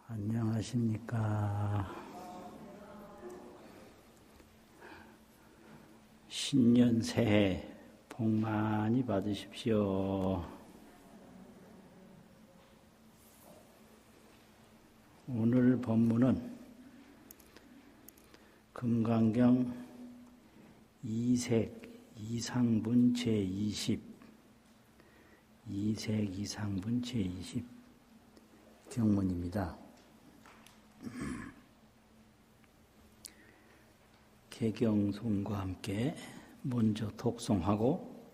안녕하십니까. 신년 새해 복 많이 받으십시오. 오늘 법문은 금강경 이색 이상분 제20 이색 이상분 제20 경문입니다. 개경송과 함께 먼저 독송하고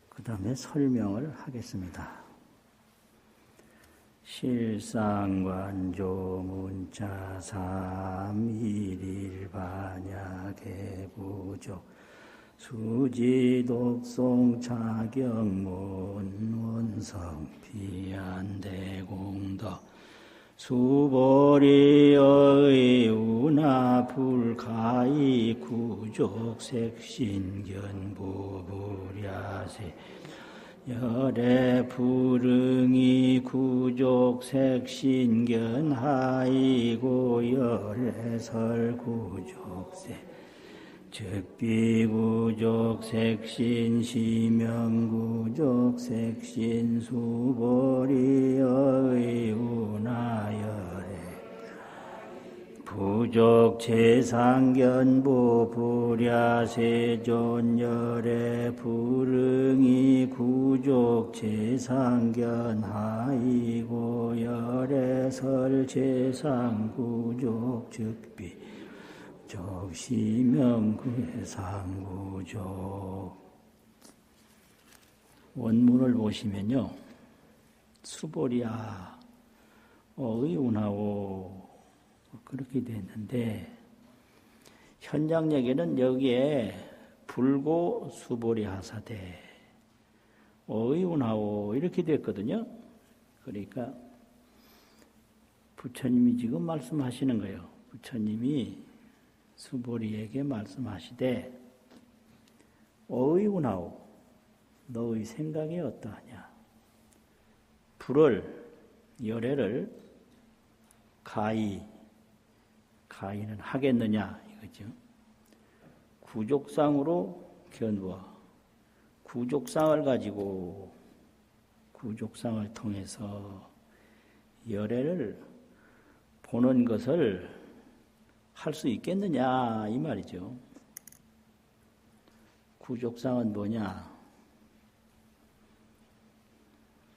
그 다음에 설명을 하겠습니다. 실상관조 문자삼 일일반약의 부족 수지독송 차경문 원성 비안대공덕 수보리의 운하불가이 구족색신견부부랴세 열애불응이 구족색신견하이고 열애설구족색 즉비구족색신 시명구족색신 수보리의 운하열애 부족재상견부 불야세존열애 불응이 구족재상견하이고 열애설재상구족 즉비 적시명구해상구족. 원문을 보시면요, 수보리야 의운하오 그렇게 됐는데 현장역에는 여기에 불고 수보리 하사대 의운하오 이렇게 됐거든요. 그러니까 부처님이 지금 말씀하시는 거예요. 부처님이 수보리에게 말씀하시되 의운하오 너의 생각이 어떠하냐. 불을 열애를 가히는 하겠느냐 이거죠. 구족상으로 견부하 구족상을 가지고 구족상을 통해서 열애를 보는 것을 할 수 있겠느냐 이 말이죠. 구족상은 뭐냐?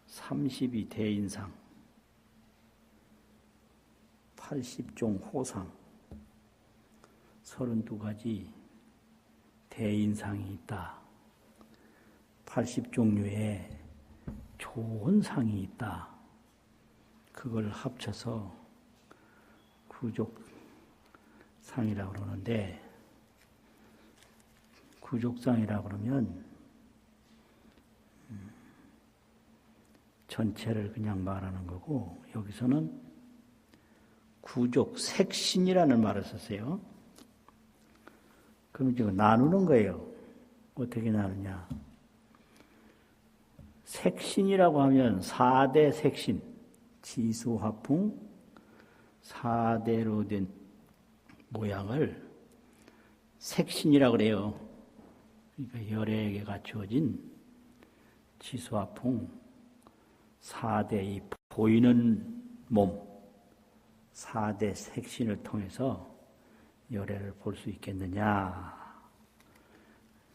30이 대인상 80종 호상 32가지 대인상이 있다. 80종류의 좋은 상이 있다. 그걸 합쳐서 구족상이라고 그러는데 구족상이라고 그러면 전체를 그냥 말하는 거고 여기서는 구족색신이라는 말을 썼어요. 그럼 지금 나누는 거예요. 어떻게 나누냐. 색신이라고 하면 4대 색신, 지수화풍 4대로 된 모양을 색신이라고 그래요. 그러니까 열애에게 갖추어진 지수화풍 4대의 보이는 몸 4대 색신을 통해서 열애를 볼 수 있겠느냐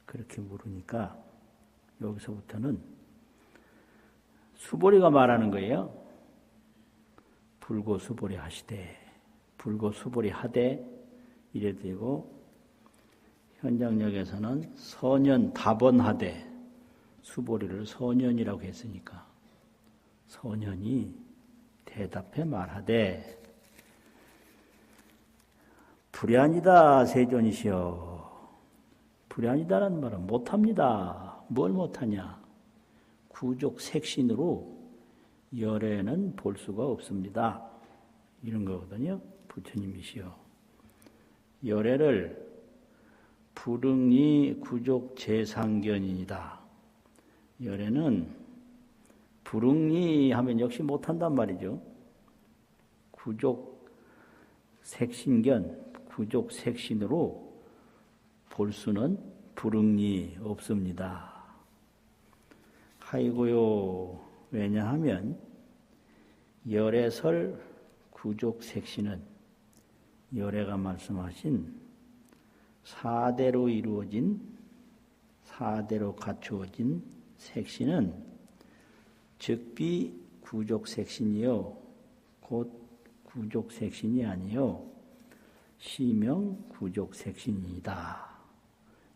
그렇게 물으니까 여기서부터는 수보리가 말하는 거예요. 불고 수보리 하시되 불고 수보리 하되 이래 되고 현장역에서는 서년 답언하되 수보리를 서년이라고 했으니까 서년이 대답해 말하되 불야니다 세존이시여. 불야니다라는 말은 못합니다. 뭘 못하냐. 구족색신으로 열애는 볼 수가 없습니다. 이런 거거든요. 부처님이시여. 열애를 불응이 구족재상견이다. 열애는 불응이 하면 역시 못한단 말이죠. 구족 색신견, 구족 색신으로 볼 수는 불응이 없습니다. 하이고요. 왜냐하면 열애설 구족 색신은 열애가 말씀하신 사대로 이루어진, 사대로 갖추어진 색신은 즉비 구족 색신이요 곧 구족 색신이 아니요 시명 구족 색신이다.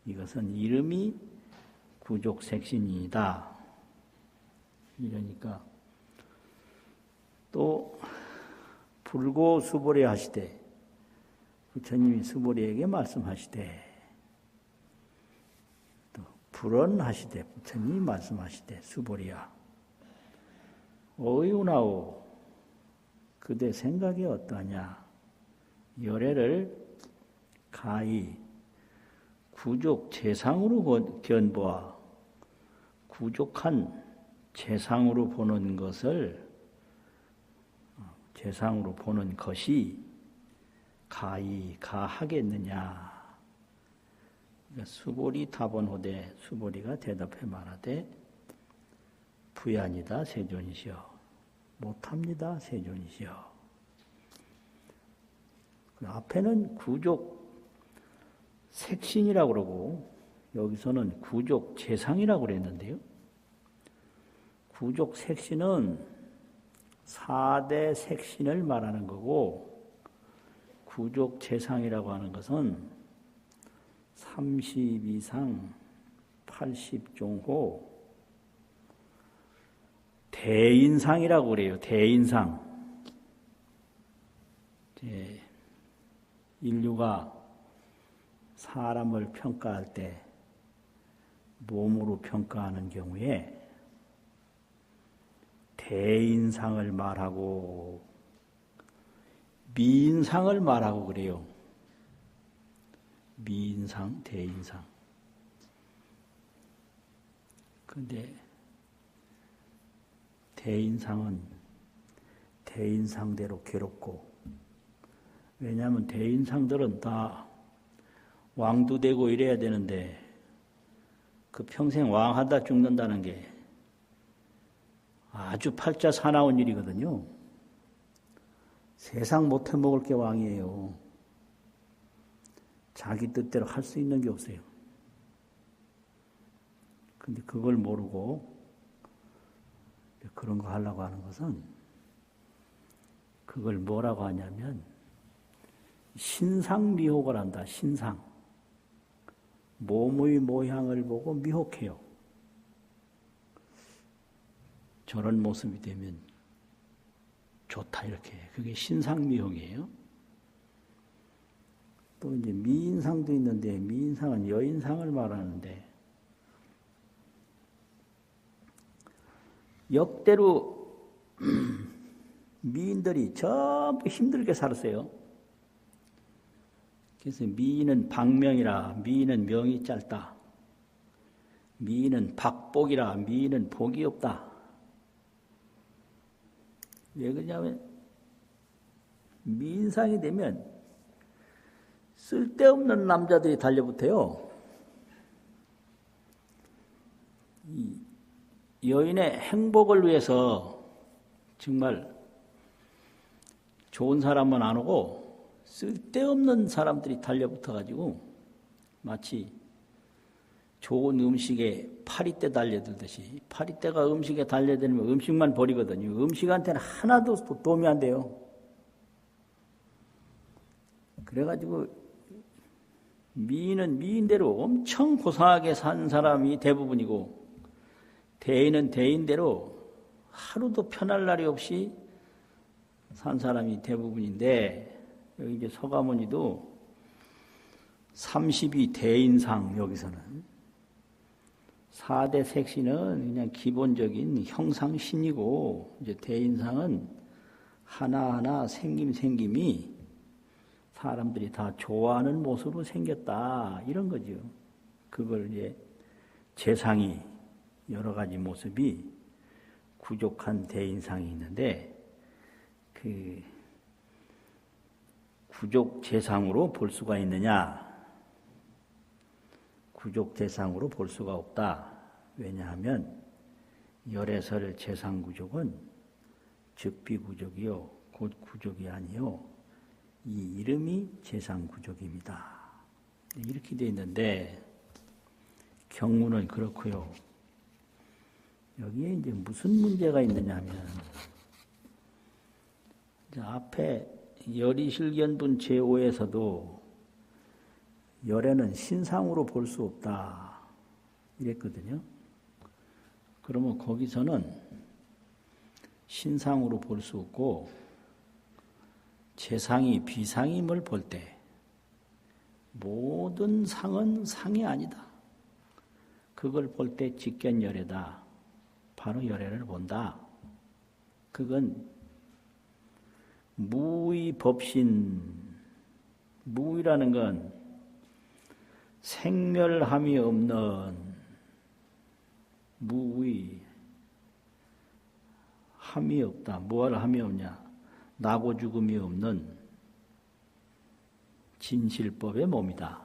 이것은 이름이 구족 색신이다. 이러니까 또 불고 수보리 하시되 부처님이 수보리에게 말씀하시되 또 불언하시되 부처님이 말씀하시되 수보리야 어이우나오 그대 생각이 어떠하냐. 열애를 가히 구족 재상으로 견보아 구족한 재상으로 보는 것을 재상으로 보는 것이 가히 가하겠느냐. 그러니까 수보리 답언호되 수보리가 대답해 말하되 부야니다 세존이시여 못합니다 세존이시여. 그 앞에는 구족 색신이라고 그러고 여기서는 구족 재상이라고 그랬는데요. 구족 색신은 4대 색신을 말하는 거고 구족 재상이라고 하는 것은 32상 80종호 대인상이라고 그래요. 대인상. 인류가 사람을 평가할 때 몸으로 평가하는 경우에 대인상을 말하고 미인상을 말하고 그래요. 미인상, 대인상. 그런데 대인상은 대인상대로 괴롭고 왜냐하면 대인상들은 다 왕도 되고 이래야 되는데 그 평생 왕하다 죽는다는 게 아주 팔자 사나운 일이거든요. 세상 못해 먹을 게 왕이에요. 자기 뜻대로 할 수 있는 게 없어요. 근데 그걸 모르고 그런 거 하려고 하는 것은 그걸 뭐라고 하냐면 신상미혹을 한다. 신상. 몸의 모양을 보고 미혹해요. 저런 모습이 되면 좋다 이렇게. 그게 신상미혹이에요. 또 이제 미인상도 있는데 미인상은 여인상을 말하는데 역대로 미인들이 전부 힘들게 살았어요. 그래서 미인은 박명이라 미인은 명이 짧다. 미인은 박복이라 미인은 복이 없다. 왜 그러냐면 미인상이 되면 쓸데없는 남자들이 달려붙어요. 이 여인의 행복을 위해서 정말 좋은 사람은 안 오고 쓸데없는 사람들이 달려붙어가지고 마치 좋은 음식에 파리떼 달려들듯이 파리떼가 음식에 달려들면 음식만 버리거든요. 음식한테는 하나도 도움이 안 돼요. 그래가지고 미인은 미인대로 엄청 고상하게 산 사람이 대부분이고 대인은 대인대로 하루도 편할 날이 없이 산 사람이 대부분인데 여기 이제 서가모니도 32 대인상 여기서는 4대 색신은 그냥 기본적인 형상신이고 이제 대인상은 하나하나 생김이 사람들이 다 좋아하는 모습으로 생겼다 이런 거죠. 그걸 이제 재상이 여러 가지 모습이 구족한 대인상이 있는데 그 구족 재상으로 볼 수가 있느냐? 구족 재상으로 볼 수가 없다. 왜냐하면 열애설 재상구족은 즉비구족이요 곧 구족이 아니요 이 이름이 재상구족입니다. 이렇게 되어 있는데 경우는 그렇고요. 여기에 이제 무슨 문제가 있느냐 하면 앞에 열이실견분 제5에서도 열애는 신상으로 볼 수 없다 이랬거든요. 그러면 거기서는 신상으로 볼 수 없고 재상이 비상임을 볼 때 모든 상은 상이 아니다. 그걸 볼 때 직견열애다. 바로 열애를 본다. 그건 무의법신, 무의라는 건 생멸함이 없는 무의, 함이 없다. 무엇 함이 없냐? 나고 죽음이 없는 진실법의 몸이다.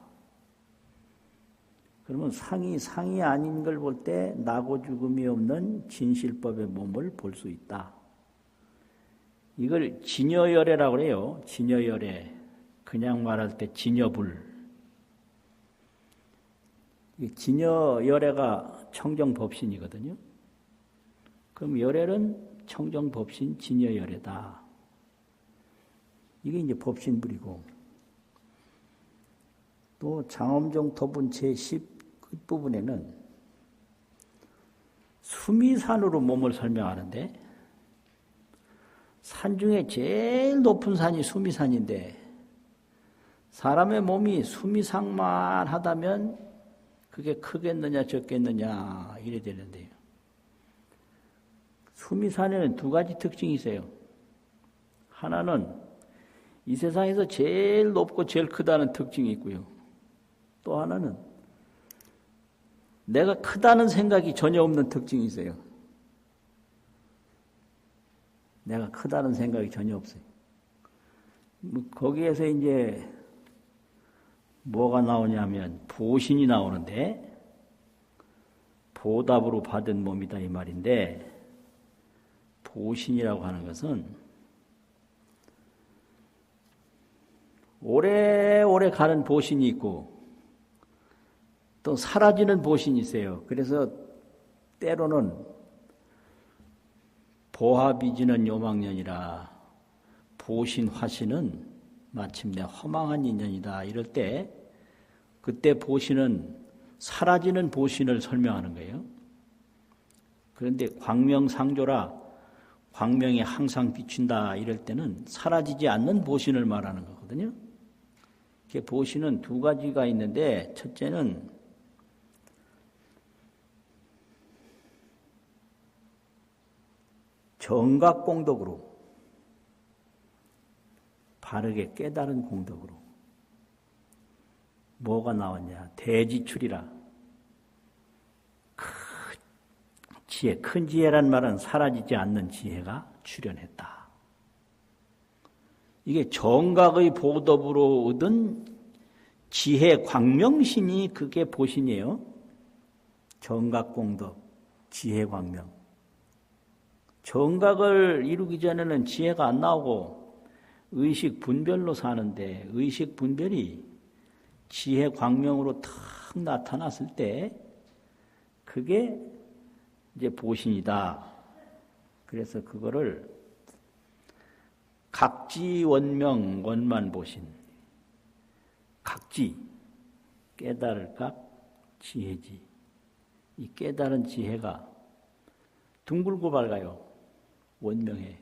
그러면 상이 아닌 걸 볼 때 나고 죽음이 없는 진실법의 몸을 볼 수 있다. 이걸 진여열애라고 그래요. 진여열애. 그냥 말할 때 진여불. 진여열애가 청정법신이거든요. 그럼 열애는 청정법신 진여열애다. 이게 이제 법신불이고 또 장엄정 도분 제10 끝부분에는 수미산으로 몸을 설명하는데 산 중에 제일 높은 산이 수미산인데 사람의 몸이 수미상만 하다면 그게 크겠느냐 적겠느냐 이래 되는데요. 수미산에는 두 가지 특징이 있어요. 하나는 이 세상에서 제일 높고 제일 크다는 특징이 있고요. 또 하나는 내가 크다는 생각이 전혀 없는 특징이 있어요. 내가 크다는 생각이 전혀 없어요. 거기에서 이제 뭐가 나오냐면 보신이 나오는데 보답으로 받은 몸이다 이 말인데 보신이라고 하는 것은 오래오래 가는 보신이 있고 또 사라지는 보신이 있어요. 그래서 때로는 보합이지는 요망년이라 보신 화신은 마침내 허망한 인연이다. 이럴 때 그때 보신은 사라지는 보신을 설명하는 거예요. 그런데 광명상조라 광명이 항상 비춘다 이럴 때는 사라지지 않는 보신을 말하는 거거든요. 보신은 두 가지가 있는데 첫째는 정각공덕으로 바르게 깨달은 공덕으로 뭐가 나왔냐? 대지출이라. 지혜, 큰 지혜란 말은 사라지지 않는 지혜가 출현했다. 이게 정각의 보답으로 얻은 지혜 광명신이 그게 보신이에요. 정각공덕, 지혜 광명. 정각을 이루기 전에는 지혜가 안 나오고 의식 분별로 사는데 의식 분별이 지혜 광명으로 탁 나타났을 때 그게 이제 보신이다. 그래서 그거를 각지 원명 원만 보신. 각지 깨달을 각 지혜지. 이 깨달은 지혜가 둥글고 밝아요. 원명해.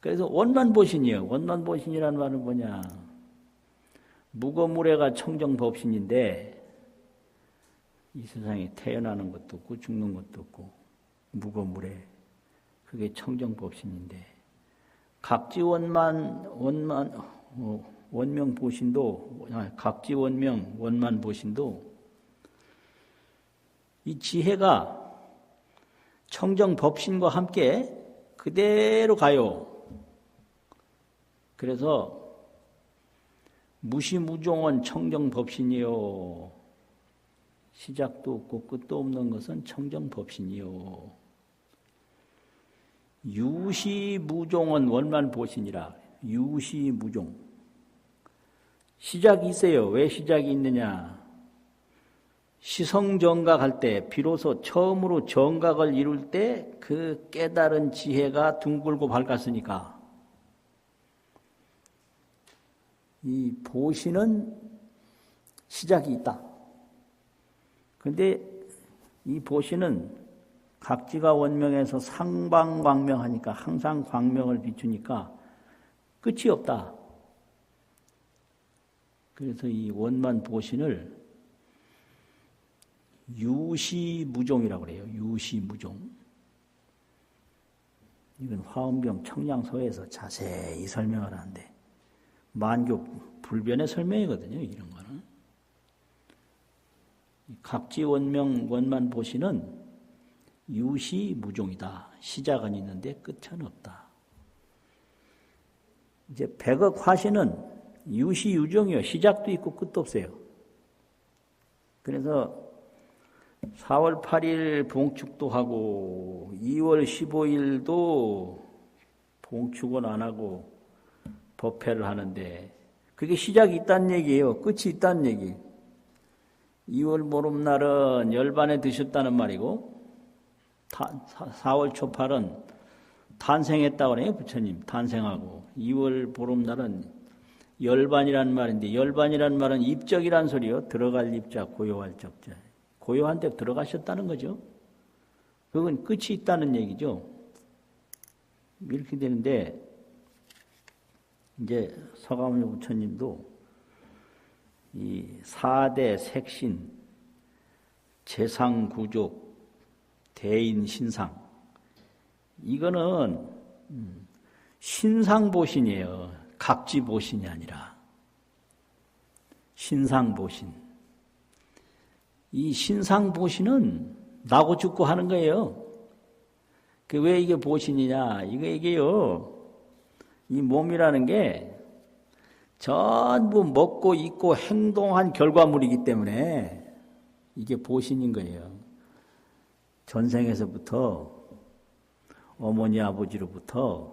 그래서 원만보신이에요. 원만보신이라는 말은 뭐냐? 무거무례가 청정법신인데 이 세상에 태어나는 것도 없고 죽는 것도 없고 무거무례. 그게 청정법신인데 각지원만 원명보신도 각지원명 원만보신도 이 지혜가 청정법신과 함께 그대로 가요. 그래서 무시무종은 청정법신이요. 시작도 없고 끝도 없는 것은 청정법신이요. 유시무종은 원만보신이라. 유시무종. 시작이 있어요. 왜 시작이 있느냐? 시성정각할 때 비로소 처음으로 정각을 이룰 때 그 깨달은 지혜가 둥글고 밝았으니까 이 보신은 시작이 있다. 그런데 이 보신은 각지가 원명에서 상방광명하니까 항상 광명을 비추니까 끝이 없다. 그래서 이 원만 보신을 유시무종이라고 그래요. 유시무종. 이건 화엄경 청량서에서 자세히 설명을 하는데 만교 불변의 설명이거든요. 이런 거는. 각지원명 원만 보신은 유시무종이다. 시작은 있는데 끝은 없다. 이제 백억 화신은 유시유종이요. 시작도 있고 끝도 없어요. 그래서 4월 8일 봉축도 하고 2월 15일도 봉축은 안 하고 법회를 하는데 그게 시작이 있다는 얘기예요. 끝이 있다는 얘기. 2월 보름날은 열반에 드셨다는 말이고 4월 초팔은 탄생했다고 그래요. 부처님 탄생하고 2월 보름날은 열반이란 말인데 열반이란 말은 입적이란 소리요. 들어갈 입자 고요할 적자. 고요한 데 들어가셨다는 거죠. 그건 끝이 있다는 얘기죠. 이렇게 되는데 이제 서가모니 부처님도 이 4대 색신, 재상구족, 대인신상 이거는 신상보신이에요. 각지보신이 아니라 신상보신. 이 신상보신은 나고 죽고 하는 거예요. 왜 이게 보신이냐? 이게요. 이 몸이라는 게 전부 먹고 입고 행동한 결과물이기 때문에 이게 보신인 거예요. 전생에서부터 어머니 아버지로부터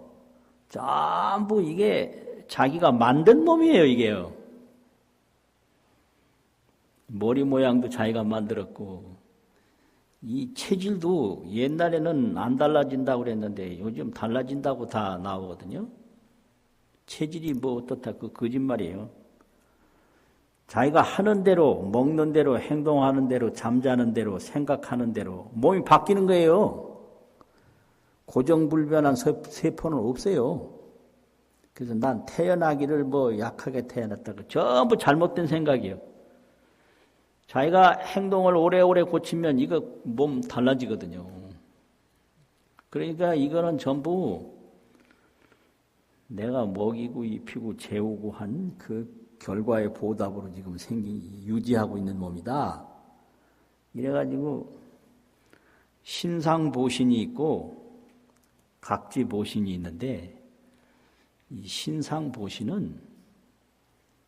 전부 이게 자기가 만든 몸이에요. 이게요. 머리 모양도 자기가 만들었고 이 체질도 옛날에는 안 달라진다고 그랬는데 요즘 달라진다고 다 나오거든요. 체질이 뭐 어떻다 그 거짓말이에요. 자기가 하는 대로 먹는 대로 행동하는 대로 잠자는 대로 생각하는 대로 몸이 바뀌는 거예요. 고정불변한 세포는 없어요. 그래서 난 태어나기를 뭐 약하게 태어났다고 전부 잘못된 생각이에요. 자기가 행동을 오래오래 고치면 이거 몸 달라지거든요. 그러니까 이거는 전부 내가 먹이고 입히고 재우고 한 그 결과의 보답으로 지금 유지하고 있는 몸이다. 이래가지고 신상보신이 있고 각지보신이 있는데 이 신상보신은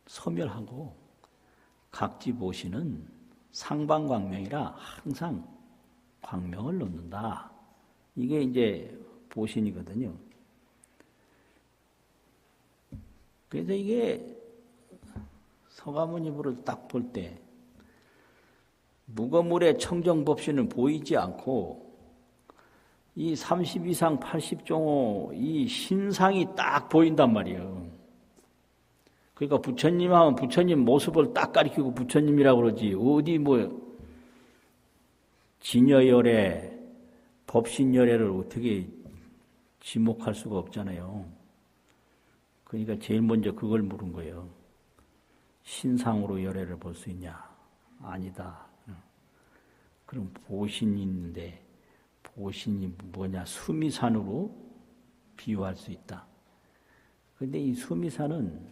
소멸하고 각지보신은 상방광명이라 항상 광명을 놓는다. 이게 이제 보신이거든요. 그래서 이게 서가모니부를 딱 볼 때 무거물의 청정법신은 보이지 않고 이 30이상 80종호 이 신상이 딱 보인단 말이에요. 그러니까 부처님 하면 부처님 모습을 딱 가리키고 부처님이라고 그러지 어디 뭐 진여열애 법신열애를 어떻게 지목할 수가 없잖아요. 그러니까 제일 먼저 그걸 물은 거예요. 신상으로 열애를 볼 수 있냐? 아니다. 그럼 보신이 있는데 보신이 뭐냐? 수미산으로 비유할 수 있다. 그런데 이 수미산은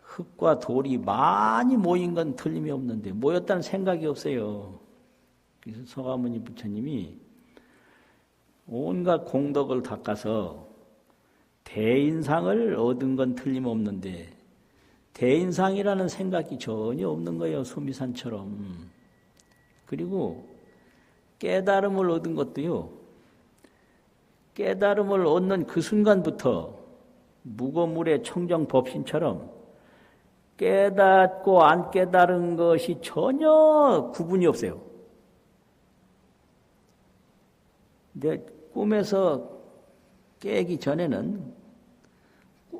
흙과 돌이 많이 모인 건 틀림이 없는데 모였다는 생각이 없어요. 그래서 서가모니 부처님이 온갖 공덕을 닦아서 대인상을 얻은 건 틀림없는데 대인상이라는 생각이 전혀 없는 거예요. 수미산처럼. 그리고 깨달음을 얻은 것도요. 깨달음을 얻는 그 순간부터 무거물의 청정법신처럼 깨닫고 안 깨달은 것이 전혀 구분이 없어요. 근데 꿈에서 깨기 전에는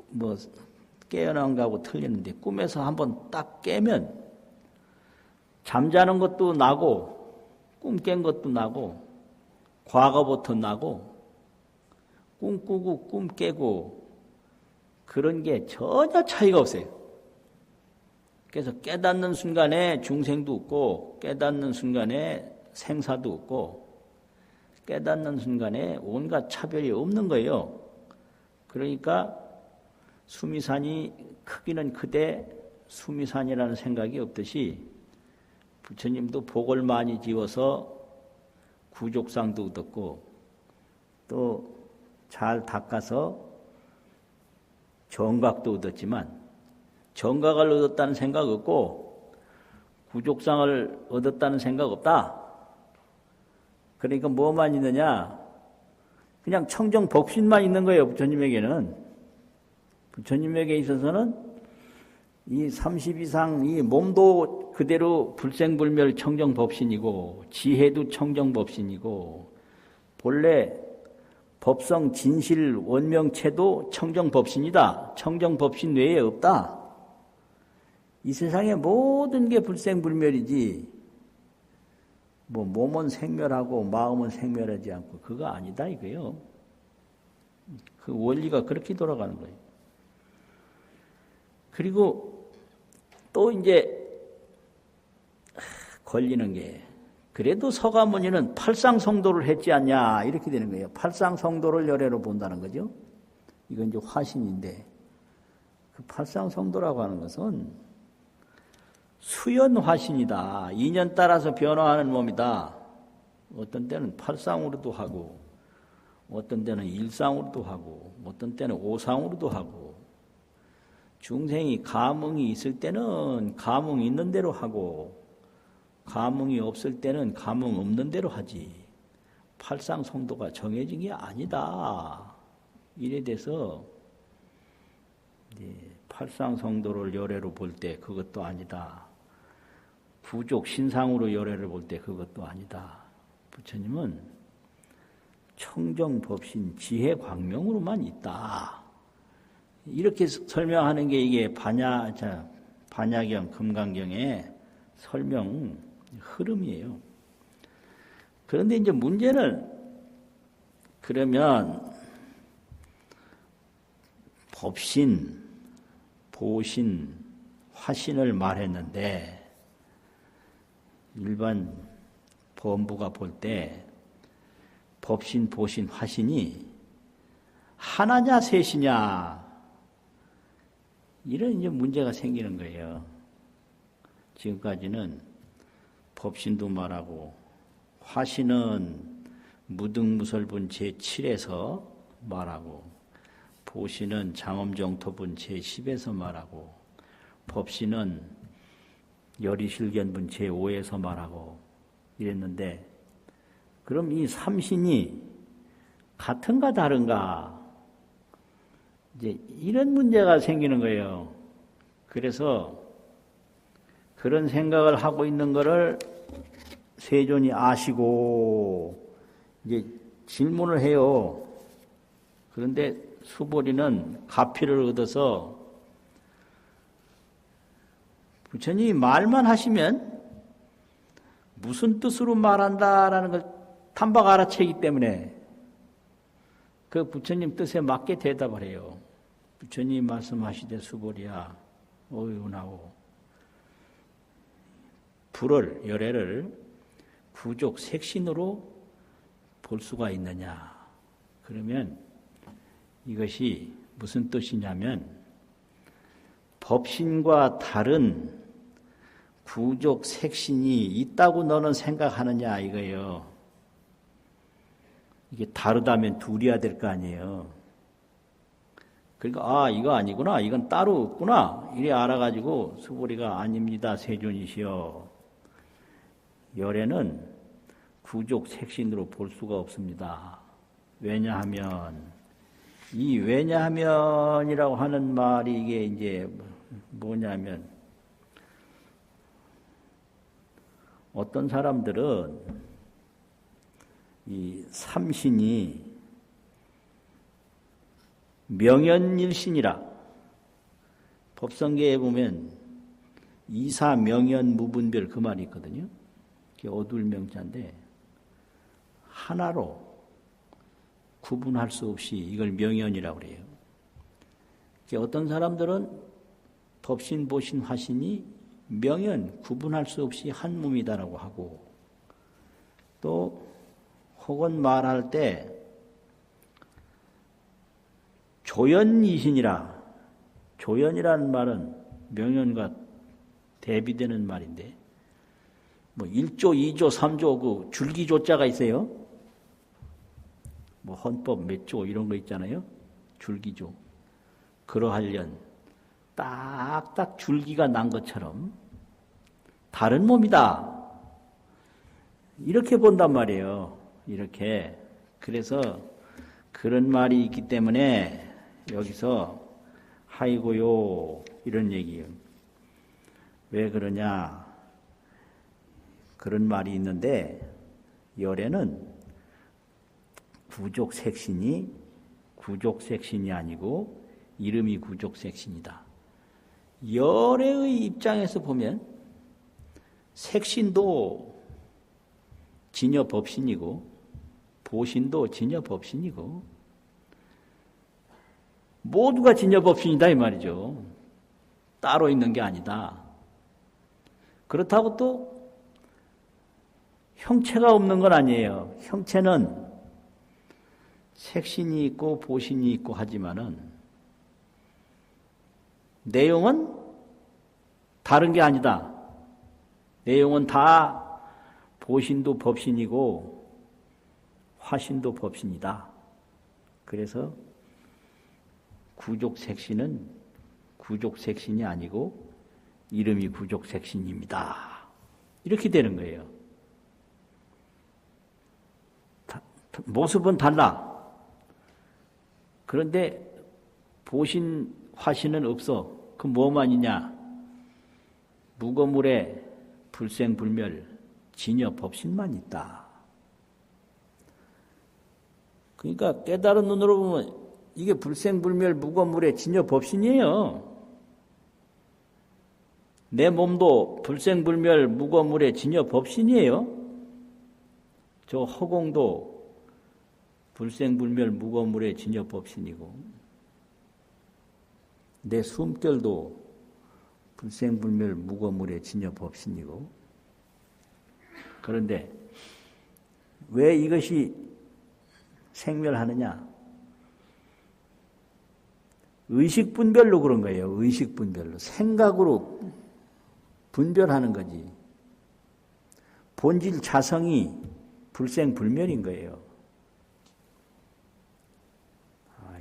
뭐 깨어난 거하고 틀리는데 꿈에서 한번 딱 깨면 잠자는 것도 나고 꿈 깬 것도 나고 과거부터 나고 꿈꾸고 꿈 깨고 그런 게 전혀 차이가 없어요. 그래서 깨닫는 순간에 중생도 없고 깨닫는 순간에 생사도 없고 깨닫는 순간에 온갖 차별이 없는 거예요. 그러니까 수미산이 크기는 크되 수미산이라는 생각이 없듯이 부처님도 복을 많이 지어서 구족상도 얻었고 또 잘 닦아서 정각도 얻었지만 정각을 얻었다는 생각 없고 구족상을 얻었다는 생각 없다. 그러니까 뭐만 있느냐? 그냥 청정법신만 있는 거예요. 부처님에게는. 부처님에게 있어서는 이 30 이상 이 몸도 그대로 불생불멸 청정법신이고 지혜도 청정법신이고 본래 법성 진실 원명체도 청정법신이다. 청정법신 외에 없다. 이 세상의 모든 게 불생불멸이지 뭐 몸은 생멸하고 마음은 생멸하지 않고 그거 아니다 이거예요. 그 원리가 그렇게 돌아가는 거예요. 그리고 또 이제 걸리는 게 그래도 서가모니는 팔상성도를 했지 않냐 이렇게 되는 거예요. 팔상성도를 열애로 본다는 거죠. 이건 이제 화신인데 그 팔상성도라고 하는 것은 수연화신이다. 인연 따라서 변화하는 몸이다. 어떤 때는 팔상으로도 하고 어떤 때는 일상으로도 하고 어떤 때는 오상으로도 하고 중생이 감흥이 있을 때는 감흥 있는 대로 하고 감흥이 없을 때는 감흥 없는 대로 하지. 팔상성도가 정해진 게 아니다. 이래 돼서 팔상성도를 열애로 볼 때 그것도 아니다. 부족 신상으로 열애를 볼 때 그것도 아니다. 부처님은 청정법신 지혜광명으로만 있다. 이렇게 설명하는 게 이게 반야경 금강경의 설명 흐름이에요. 그런데 이제 문제는 그러면 법신, 보신, 화신을 말했는데 일반 범부가 볼 때 법신, 보신, 화신이 하나냐 셋이냐 이런 이제 문제가 생기는 거예요. 지금까지는 법신도 말하고 화신은 무등무설분 제7에서 말하고 보신은 장엄정토분 제10에서 말하고 법신은 열이실견분 제5에서 말하고 이랬는데 그럼 이 삼신이 같은가 다른가 이제 이런 문제가 생기는 거예요. 그래서 그런 생각을 하고 있는 것을 세존이 아시고 이제 질문을 해요. 그런데 수보리는 가피를 얻어서 부처님이 말만 하시면 무슨 뜻으로 말한다라는 걸 탐박 알아채기 때문에 그 부처님 뜻에 맞게 대답을 해요. 부처님 말씀하시되 수보리야 어이구나오. 불을 열애를 구족 색신으로 볼 수가 있느냐. 그러면 이것이 무슨 뜻이냐면 법신과 다른 구족 색신이 있다고 너는 생각하느냐 이거예요. 이게 다르다면 둘이야 될 거 아니에요. 그러니까 이거 아니구나. 이건 따로 없구나. 이래 알아가지고 수보리가 아닙니다. 세존이시여. 열애는 구족 색신으로 볼 수가 없습니다. 왜냐하면 이 왜냐하면이라고 하는 말이 이게 이제 뭐냐면 어떤 사람들은 이 삼신이 명연일신이라 법성계에 보면 이사 명연 무분별 그 말이 있거든요. 그게 어둘 명자인데 하나로 구분할 수 없이 이걸 명연이라고 그래요. 어떤 사람들은 법신, 보신, 화신이 명연, 구분할 수 없이 한 몸이다라고 하고 또 혹은 말할 때 조연이신이라 조연이라는 말은 명연과 대비되는 말인데 뭐 1조, 2조, 3조 그 줄기조자가 있어요. 뭐 헌법 몇 조 이런 거 있잖아요. 줄기조. 그러하련 딱딱 줄기가 난 것처럼 다른 몸이다. 이렇게 본단 말이에요. 이렇게. 그래서 그런 말이 있기 때문에 여기서 하이고요 이런 얘기예요. 왜 그러냐? 그런 말이 있는데 열애는 구족색신이 구족색신이 아니고 이름이 구족색신이다. 열애의 입장에서 보면 색신도 진여법신이고 보신도 진여법신이고 모두가 진여법신이다 이 말이죠. 따로 있는 게 아니다. 그렇다고 또 형체가 없는 건 아니에요. 형체는 색신이 있고 보신이 있고 하지만은 내용은 다른 게 아니다. 내용은 다 보신도 법신이고 화신도 법신이다. 그래서 구족색신은 구족색신이 아니고 이름이 구족색신입니다. 이렇게 되는 거예요. 모습은 달라. 그런데 보신, 화신은 없어. 그 뭐만이냐? 무거물에 불생불멸, 진여법신만 있다. 그러니까 깨달은 눈으로 보면 이게 불생불멸, 무거물에 진여법신이에요. 내 몸도 불생불멸, 무거물에 진여법신이에요. 저 허공도 불생불멸, 무거물에 진여법신이고 내 숨결도 불생불멸, 무거물에 진여법신이고 그런데 왜 이것이 생멸하느냐? 의식분별로 그런 거예요. 의식분별로. 생각으로 분별하는 거지. 본질 자성이 불생불멸인 거예요.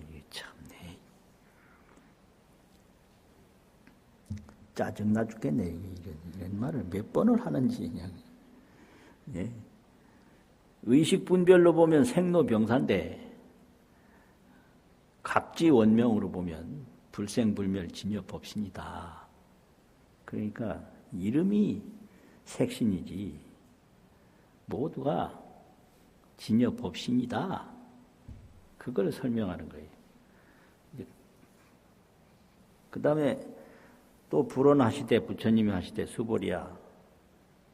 이게 참네. 짜증나 죽겠네. 이런 말을 몇 번을 하는지 그냥. 예. 의식분별로 보면 생로병사인데 갑지원명으로 보면 불생불멸 진여법신이다. 그러니까 이름이 색신이지 모두가 진여법신이다. 그걸 설명하는 거예요. 그 다음에 또 불언하시되 부처님이 하시되 수보리야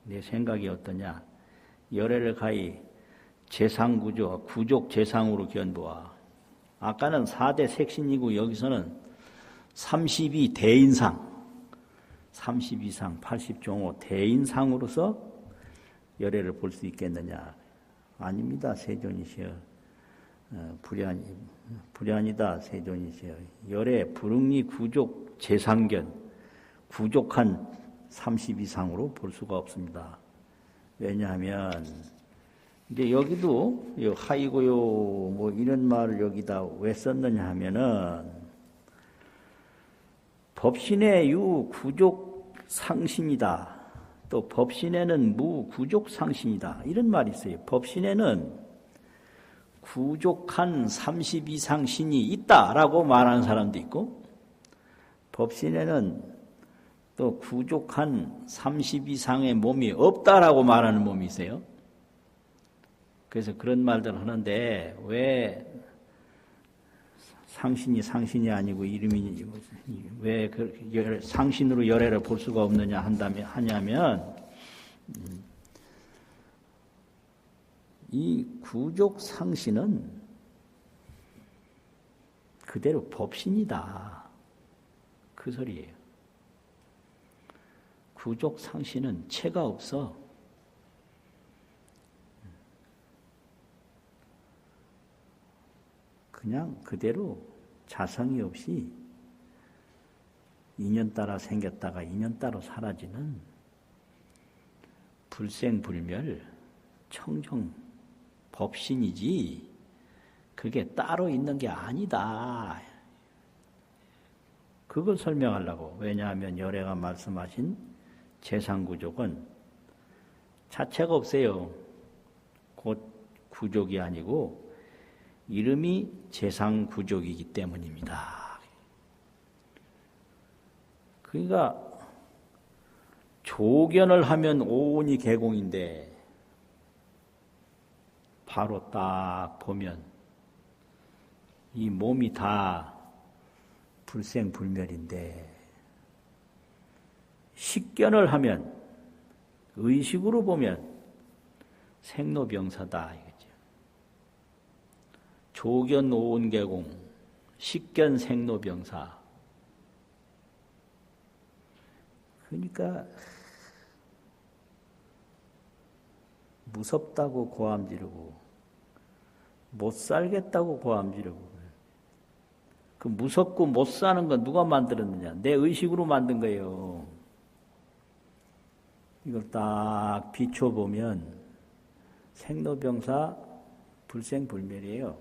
내 생각이 어떠냐. 열애를 가히 재상구조 구족 재상으로 견보아. 아까는 4대 색신이고 여기서는 32 대인상 32상 80종호 대인상으로서 열애를 볼 수 있겠느냐. 아닙니다. 세존이시여. 불연이다. 세존이시여. 열애 불응리 구족 재상견 구족한 32상으로 볼 수가 없습니다. 왜냐하면 이제 여기도 하이고요 뭐 이런 말을 여기다 왜 썼느냐 하면은 법신의 유 구족 상신이다. 또 법신에는 무구족 상신이다. 이런 말이 있어요. 법신에는 구족한 30 이상 신이 있다라고 말하는 사람도 있고, 법신에는 또 구족한 30 이상의 몸이 없다라고 말하는 몸이 있어요. 그래서 그런 말들을 하는데, 왜 상신이 아니고 이름이 왜 상신으로 열애를 볼 수가 없느냐 하냐면, 이 구족 상신은 그대로 법신이다. 그 소리예요. 구족 상신은 체가 없어. 그냥 그대로 자성이 없이 인연 따라 생겼다가 인연 따라 사라지는 불생불멸 청정 법신이지 그게 따로 있는 게 아니다. 그걸 설명하려고. 왜냐하면 열애가 말씀하신 재상구족은 자체가 없어요. 곧 구족이 아니고 이름이 재상구족이기 때문입니다. 그러니까 조견을 하면 오온이 개공인데 바로 딱 보면 이 몸이 다 불생불멸인데, 식견을 하면 의식으로 보면 생로병사다 이거죠. 조견 오온개공, 식견 생로병사. 그러니까 무섭다고 고함 지르고 못 살겠다고 고함 지르고. 그 무섭고 못 사는 건 누가 만들었느냐? 내 의식으로 만든 거예요. 이걸 딱 비춰보면 생로병사 불생불멸이에요.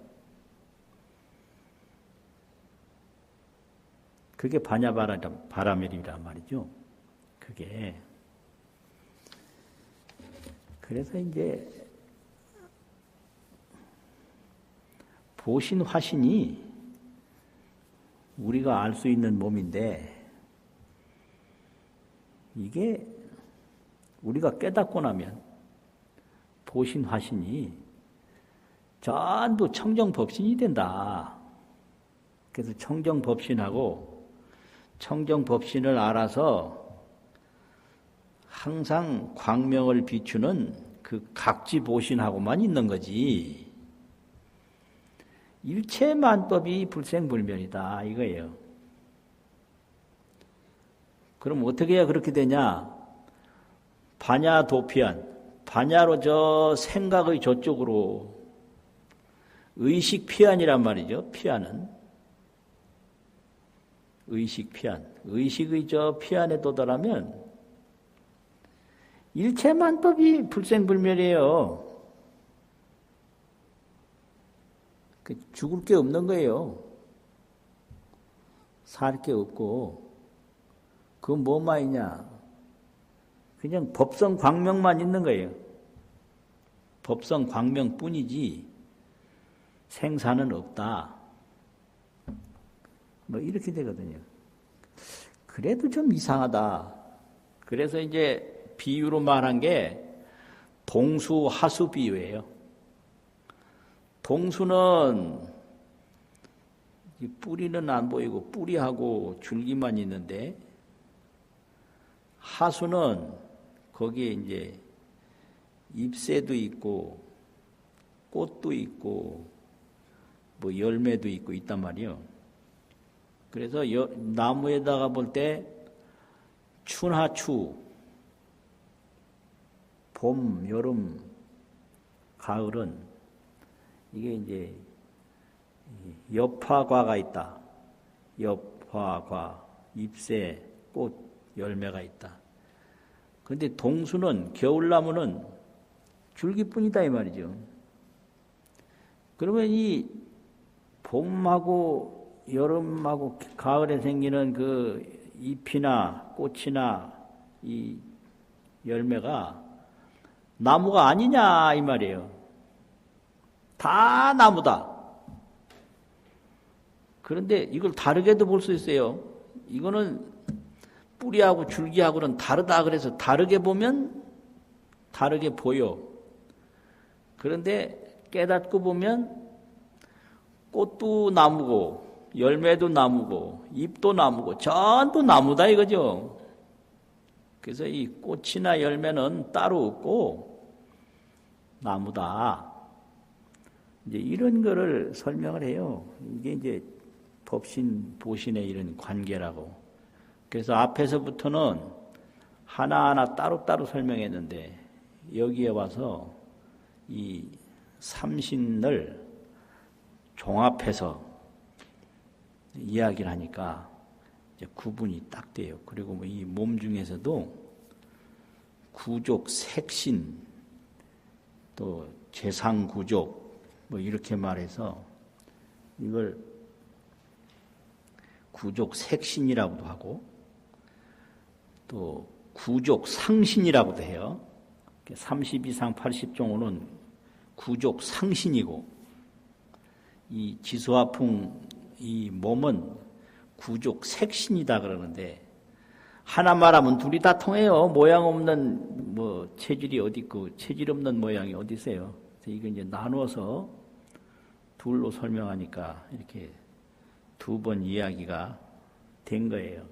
그게 반야바라밀이란 말이죠. 그게. 그래서 이제 보신 화신이 우리가 알 수 있는 몸인데, 이게 우리가 깨닫고 나면 보신 화신이 전부 청정법신이 된다. 그래서 청정법신하고 청정법신을 알아서 항상 광명을 비추는 그 각지보신하고만 있는 거지. 일체만법이 불생불멸이다 이거예요. 그럼 어떻게 해야 그렇게 되냐? 반야도피안, 반야로 저 생각의 저쪽으로 의식피안이란 말이죠. 피안은 의식피안, 의식의 저 피안에 도달하면 일체만법이 불생불멸이에요. 죽을 게 없는 거예요. 살 게 없고. 그건 뭐만 있냐? 그냥 법성 광명만 있는 거예요. 법성 광명뿐이지 생사는 없다. 뭐 이렇게 되거든요. 그래도 좀 이상하다. 그래서 이제 비유로 말한 게 동수 하수 비유예요. 동수는 뿌리는 안 보이고 뿌리하고 줄기만 있는데, 하수는 거기에 이제 잎새도 있고 꽃도 있고 뭐 열매도 있고 있단 말이요. 그래서 나무에다가 볼 때 춘하추, 봄, 여름, 가을은 이게 이제 엽화과가 있다. 엽화과, 잎새, 꽃, 열매가 있다. 그런데 동수는, 겨울나무는 줄기뿐이다 이 말이죠. 그러면 이 봄하고 여름하고 가을에 생기는 그 잎이나 꽃이나 이 열매가 나무가 아니냐 이 말이에요. 다 나무다. 그런데 이걸 다르게도 볼 수 있어요. 이거는 뿌리하고 줄기하고는 다르다 그래서 다르게 보면 다르게 보여. 그런데 깨닫고 보면 꽃도 나무고 열매도 나무고 잎도 나무고 전부 나무다 이거죠. 그래서 이 꽃이나 열매는 따로 없고 나무다. 이제 이런 거를 설명을 해요. 이게 이제 법신, 보신의 이런 관계라고. 그래서 앞에서부터는 하나하나 따로따로 설명했는데 여기에 와서 이 삼신을 종합해서 이야기를 하니까 이제 구분이 딱 돼요. 그리고 뭐 이 몸 중에서도 구족, 색신, 또 재상구족 뭐 이렇게 말해서 이걸 구족 색신이라고도 하고 또 구족 상신이라고도 해요. 30 이상 80종호는 구족 상신이고 이 지수화풍 이 몸은 구족 색신이다 그러는데 하나 말하면 둘이 다 통해요. 모양 없는 뭐 체질이 어디 있고 체질 없는 모양이 어디 있어요. 이거 이제 나누어서 둘로 설명하니까 이렇게 두 번 이야기가 된 거예요.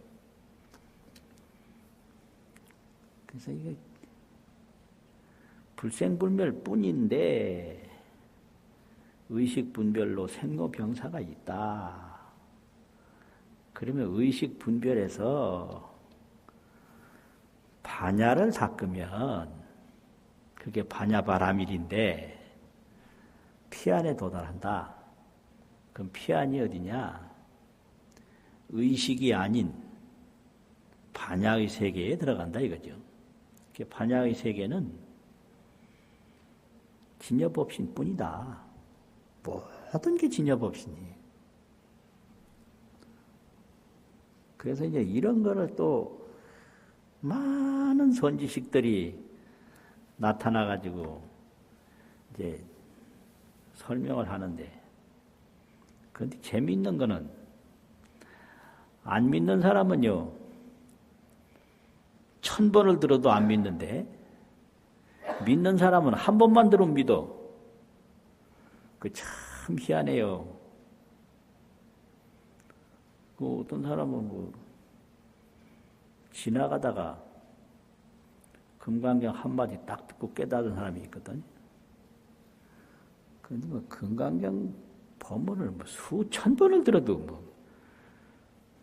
그래서 이게 불생불멸 뿐인데 의식분별로 생로병사가 있다. 그러면 의식분별에서 반야를 닦으면 그게 반야바라밀인데 피안에 도달한다. 그럼 피안이 어디냐? 의식이 아닌 반야의 세계에 들어간다 이거죠. 반야의 세계는 진여법신 뿐이다. 모든 게 진여법신이. 그래서 이제 이런 거를 또 많은 선지식들이 나타나가지고 이제 설명을 하는데, 그런데 재미있는 거는 안 믿는 사람은요, 1000번을 들어도 안 믿는데, 믿는 사람은 한 번만 들으면 믿어. 그 참 희한해요. 그 어떤 사람은 뭐 지나가다가 금강경 한마디 딱 듣고 깨달은 사람이 있거든. 그런데 뭐 금강경 법문을 뭐 수천 번을 들어도 뭐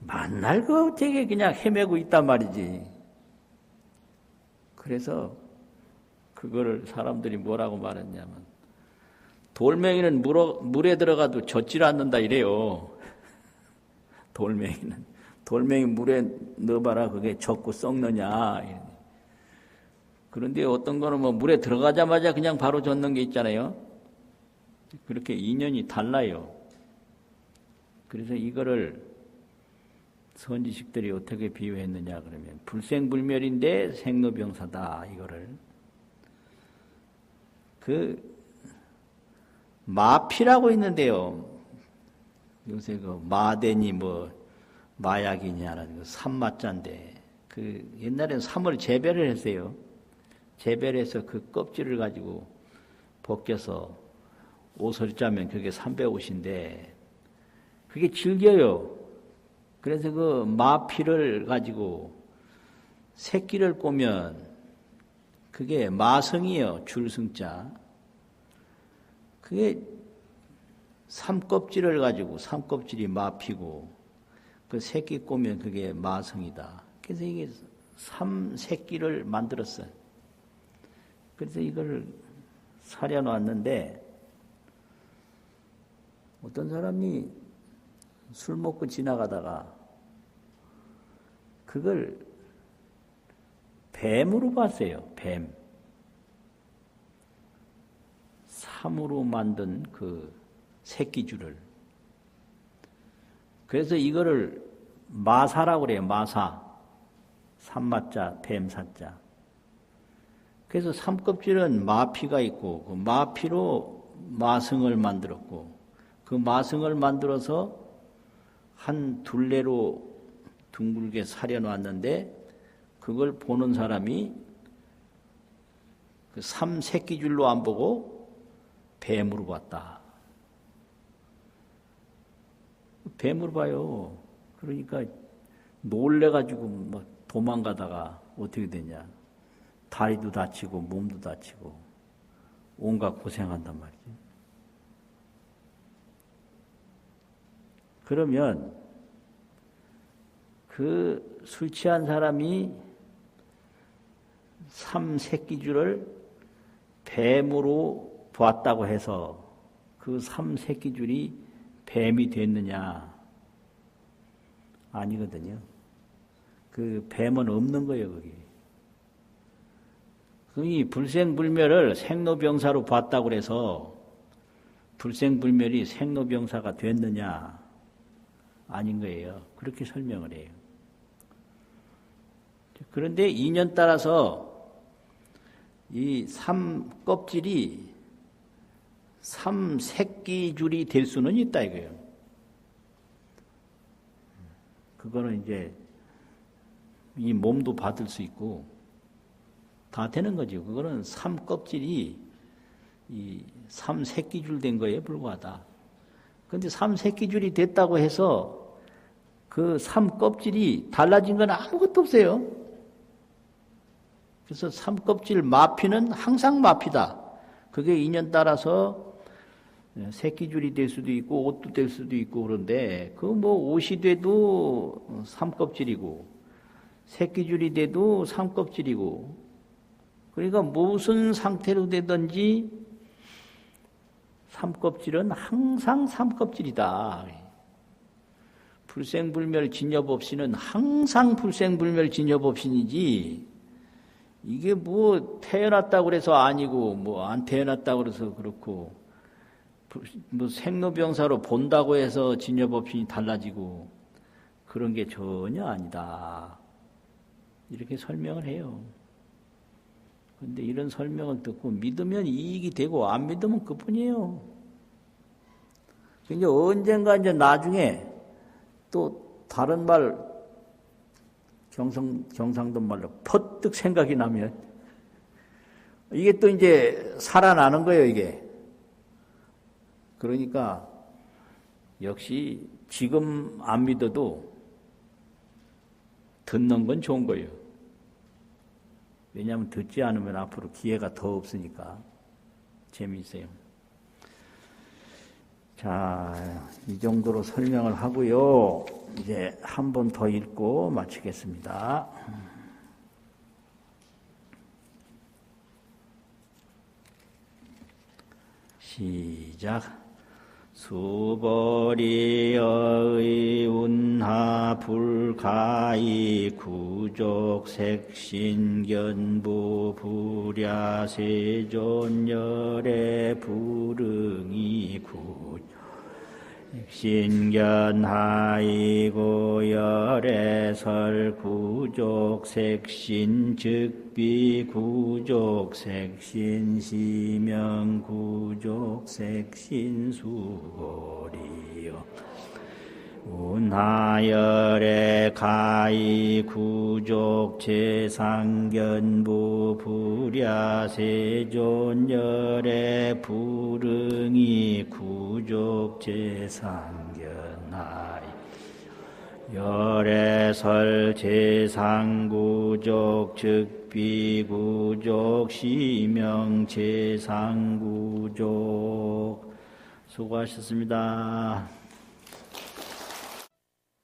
만날 거 되게 그냥 헤매고 있단 말이지. 그래서 그거를 사람들이 뭐라고 말했냐면, 돌멩이는 물에 들어가도 젖질 않는다 이래요. 돌멩이 물에 넣어봐라 그게 젖고 썩느냐. 그런데 어떤 거는 뭐 물에 들어가자마자 그냥 바로 젖는 게 있잖아요. 그렇게 인연이 달라요. 그래서 이거를 선지식들이 어떻게 비유했느냐 그러면 불생불멸인데 생로병사다. 이거를 그 마피라고 있는데요. 요새 그 마대니 뭐 마약이냐라는 그 삼마자인데, 그 옛날에는 삼을 재배를 했어요. 재배를 해서 그 껍질을 가지고 벗겨서 옷을 짜면 그게 삼배옷인데 그게 질겨요. 그래서 그 마피를 가지고 새끼를 꼬면 그게 마성이에요. 줄승자. 그게 삼껍질을 가지고, 삼껍질이 마피고 그 새끼 꼬면 그게 마성이다. 그래서 이게 삼새끼를 만들었어요. 그래서 이걸 사려놨는데, 어떤 사람이 술 먹고 지나가다가 그걸 뱀으로 봤어요. 뱀. 삼으로 만든 그 새끼줄을. 그래서 이거를 마사라고 그래요. 마사. 삼마자, 뱀사자. 그래서 삼껍질은 마피가 있고 그 마피로 마승을 만들었고 그 마승을 만들어서 한 둘레로 둥글게 사려놨는데 그걸 보는 사람이 그 삼새끼줄로 안 보고 뱀으로 봤다. 뱀으로 봐요. 그러니까 놀래가지고 막 도망가다가 어떻게 되냐. 다리도 다치고 몸도 다치고 온갖 고생한단 말이지. 그러면 그 술 취한 사람이 삼새끼줄을 뱀으로 보았다고 해서 그 삼새끼줄이 뱀이 됐느냐? 아니거든요. 그 뱀은 없는 거예요, 거기. 이 불생불멸을 생로병사로 봤다고 해서 불생불멸이 생로병사가 됐느냐? 아닌 거예요. 그렇게 설명을 해요. 그런데 인연 따라서 이 삼껍질이 삼새끼줄이 될 수는 있다 이거예요. 그거는 이제 이 몸도 받을 수 있고 다 되는 거죠. 그거는 삼껍질이 이 삼새끼줄 된 거에 불과하다. 그런데 삼새끼줄이 됐다고 해서 그 삼껍질이 달라진 건 아무것도 없어요. 그래서 삼껍질 마피는 항상 마피다. 그게 인연 따라서 새끼줄이 될 수도 있고 옷도 될 수도 있고 그런데 그 뭐 옷이 돼도 삼껍질이고 새끼줄이 돼도 삼껍질이고 그러니까 무슨 상태로 되든지 삼껍질은 항상 삼껍질이다. 불생불멸 진여법신은 항상 불생불멸 진여법신이지 이게 뭐 태어났다고 그래서 아니고 뭐 안 태어났다고 그래서 그렇고 뭐 생로병사로 본다고 해서 진여법신이 달라지고 그런 게 전혀 아니다. 이렇게 설명을 해요. 그런데 이런 설명을 듣고 믿으면 이익이 되고 안 믿으면 그뿐이에요. 그러니까 언젠가 이제 나중에 또 다른 말 경상도 말로 퍼뜩 생각이 나면 이게 또 이제 살아나는 거예요, 이게. 그러니까 역시 지금 안 믿어도 듣는 건 좋은 거예요. 왜냐하면 듣지 않으면 앞으로 기회가 더 없으니까 재미있어요. 자, 이 정도로 설명을 하고요. 이제 한 번 더 읽고 마치겠습니다. 시작. 수보리의 운하 불가이 구족 색신견부 불야세존열의 불응이 구족 신견하이고 열애설 구족색신 즉비 구족색신 시명 구족색신 수고리요 운하열애 가이 구족 제상견부 불야세존열애 불응이 구족 제상견하이 열애설 제상구족 즉비구족 시명 제상구족 수고하셨습니다.